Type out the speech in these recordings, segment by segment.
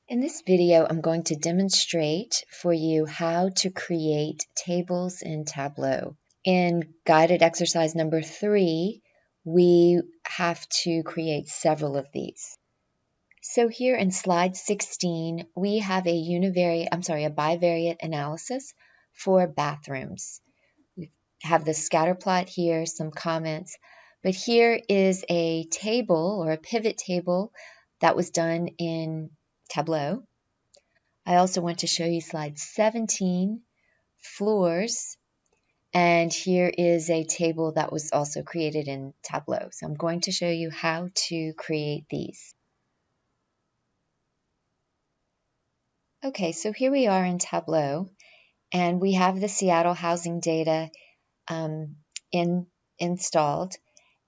In this video, I'm going to demonstrate for you how to create tables in Tableau. In guided exercise number 3, we have to create several of these. So here in slide 16, we have a bivariate analysis for bathrooms. We have the scatter plot here, some comments, but here is a table or a pivot table that was done in Tableau. I also want to show you slide 17, floors, and here is a table that was also created in Tableau. So I'm going to show you how to create these. Okay, so here we are in Tableau, and we have the Seattle housing data installed,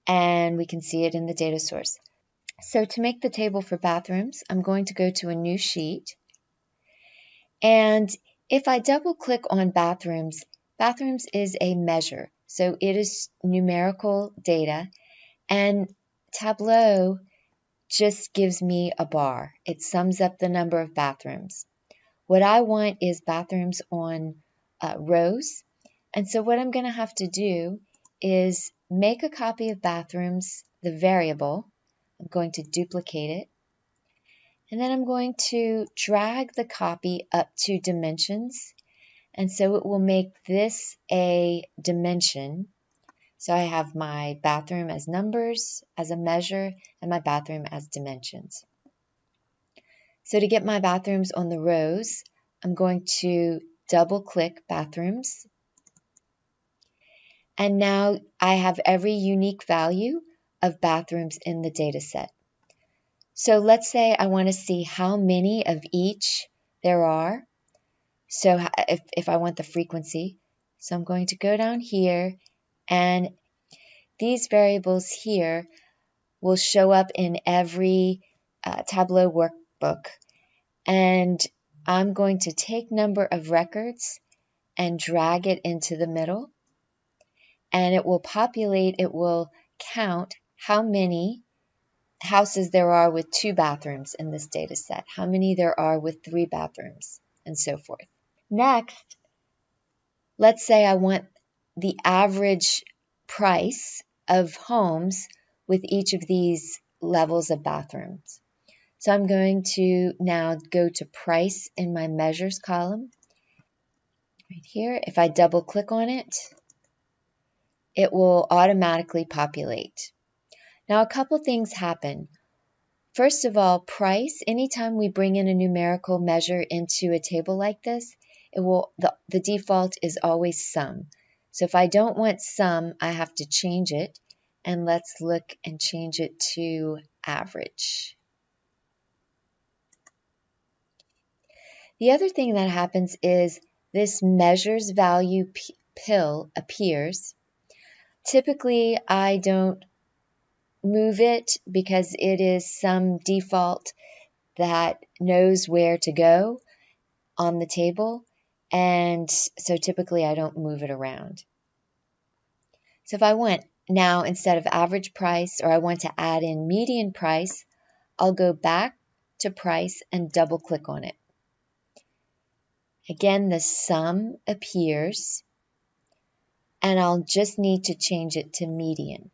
and we can see it in the data source. So to make the table for bathrooms, I'm going to go to a new sheet. And if I double click on bathrooms, bathrooms is a measure. So it is numerical data, and Tableau just gives me a bar. It sums up the number of bathrooms. What I want is bathrooms on rows. And so what I'm going to have to do is make a copy of bathrooms, the variable. I'm going to duplicate it. And then I'm going to drag the copy up to dimensions. And so it will make this a dimension. So I have my bathroom as numbers, as a measure, and my bathroom as dimensions. So to get my bathrooms on the rows, I'm going to double click bathrooms. And now I have every unique value of bathrooms in the data set. So let's say I want to see how many of each there are. So if I want the frequency, so I'm going to go down here, and these variables here will show up in every Tableau workbook. And I'm going to take number of records and drag it into the middle. And it will populate, it will count how many houses there are with 2 bathrooms in this data set, how many there are with 3 bathrooms, and so forth. Next, let's say I want the average price of homes with each of these levels of bathrooms. So I'm going to now go to price in my measures column. Right here, if I double click on it, it will automatically populate. Now a couple things happen. First of all, price, anytime we bring in a numerical measure into a table like this, the default is always sum. So if I don't want sum, I have to change it. And let's look and change it to average. The other thing that happens is this measures value pill appears. Typically, I don't move it because it is some default that knows where to go on the table, and so typically I don't move it around. So if I want now, instead of average price, or I want to add in median price, I'll go back to price and double click on it. Again, the sum appears, and I'll just need to change it to median.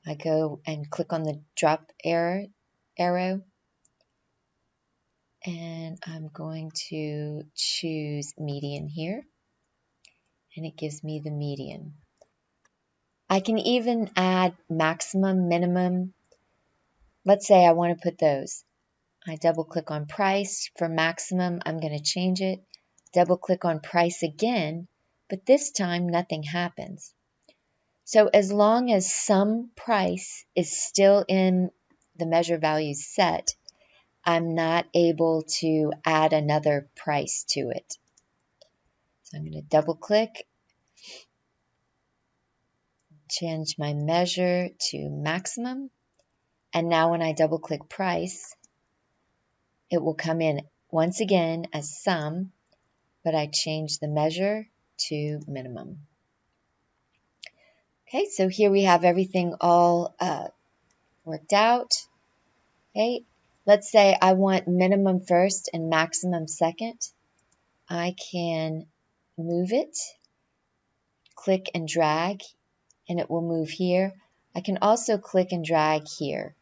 I go and click on the drop arrow, and I'm going to choose median here, and it gives me the median. I can even add maximum, minimum. Let's say I want to put those. I double click on price. For maximum, I'm going to change it. Double click on price again, but this time nothing happens. So as long as some price is still in the measure values set, I'm not able to add another price to it. So I'm going to double click, change my measure to maximum, and now when I double click price, it will come in once again as sum, but I change the measure to minimum. Okay, so here we have everything all worked out. Okay, Let's say I want minimum first and maximum second. I can move it, click and drag, and it will move here. I can also click and drag here.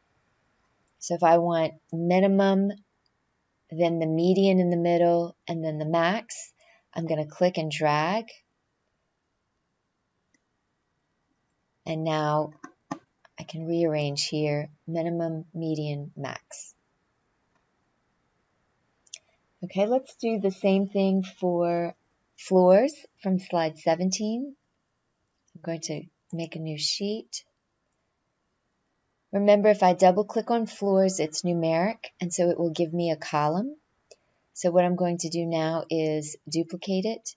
So if I want minimum, then the median in the middle, and then the max, I'm going to click and drag. And now I can rearrange here, minimum, median, max. Okay, let's do the same thing for floors from slide 17. I'm going to make a new sheet. Remember, if I double click on floors, it's numeric, and so it will give me a column. So what I'm going to do now is duplicate it,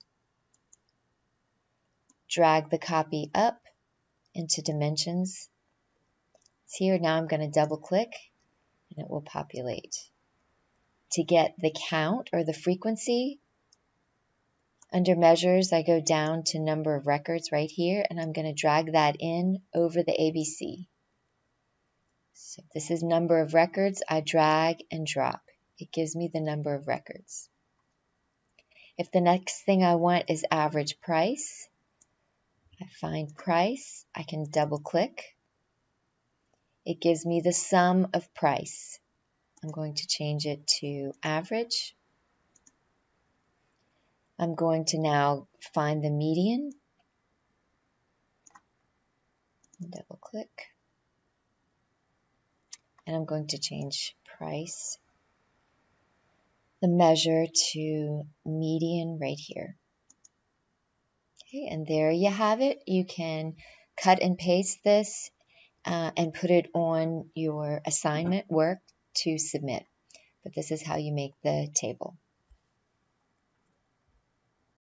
drag the copy up into dimensions. It's here. Now I'm going to double click, and it will populate. To get the count or the frequency, under measures, I go down to number of records right here, and I'm going to drag that in over the ABC. So if this is number of records, I drag and drop. It gives me the number of records. If the next thing I want is average price, I find price, I can double click. It gives me the sum of price. I'm going to change it to average. I'm going to now find the median. Double click. And I'm going to change price, the measure, to median right here. Okay, and there you have it. You can cut and paste this and put it on your assignment work to submit. But this is how you make the table.